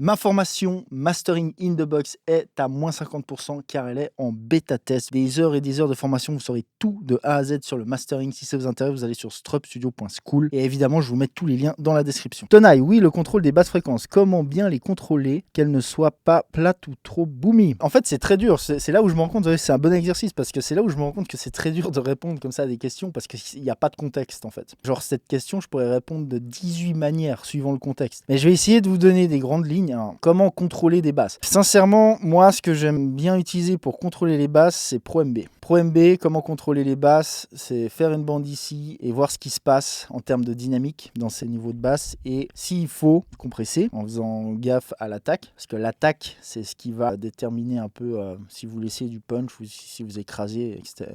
Ma formation Mastering in the Box est à moins 50% car elle est en bêta test. Des heures et des heures de formation, vous saurez tout de A à Z sur le mastering. Si ça vous intéresse, vous allez sur strupstudio.school et évidemment, je vous mets tous les liens dans la description. Tonai, oui, le contrôle des basses fréquences. Comment bien les contrôler, qu'elles ne soient pas plates ou trop boomy? En fait, c'est très dur. C'est là où je me rends compte, c'est un bon exercice parce que c'est là où je me rends compte que c'est très dur de répondre comme ça à des questions parce qu'il n'y a pas de contexte en fait. Genre, cette question, je pourrais répondre de 18 manières suivant le contexte. Mais je vais essayer de vous donner des grandes lignes. Comment contrôler des basses? Sincèrement, moi, ce que j'aime bien utiliser pour contrôler les basses, c'est ProMB. ProMB, comment contrôler les basses? C'est faire une bande ici et voir ce qui se passe en termes de dynamique dans ces niveaux de basse. Et s'il faut, compresser en faisant gaffe à l'attaque. Parce que l'attaque, c'est ce qui va déterminer un peu si vous laissez du punch ou si vous écrasez, etc.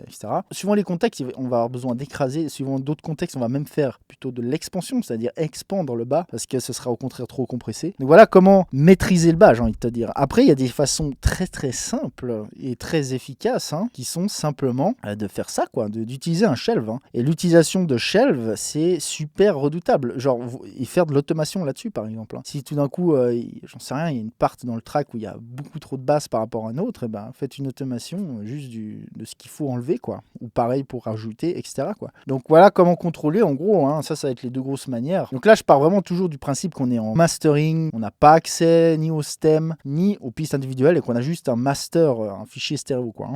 Suivant les contextes, on va avoir besoin d'écraser. Suivant d'autres contextes, on va même faire plutôt de l'expansion, c'est-à-dire expandre le bas, parce que ce sera au contraire trop compressé. Donc voilà comment maîtriser le bas, j'ai envie de te dire. Après, il y a des façons très très simples et très efficaces qui sont simplement de faire ça, quoi, d'utiliser un shelve. Et l'utilisation de shelve, c'est super redoutable. Genre, et faire de l'automation là-dessus, par exemple. Si tout d'un coup, j'en sais rien, il y a une part dans le track où il y a beaucoup trop de basses par rapport à un autre, et ben, faites une automation juste de ce qu'il faut enlever, quoi. Ou pareil pour rajouter, etc., quoi. Donc voilà comment contrôler, en gros, ça va être les deux grosses manières. Donc là, je pars vraiment toujours du principe qu'on est en mastering, on n'a pas accès ni au stem, ni aux pistes individuelles, et qu'on a juste un master, un fichier stéréo, quoi.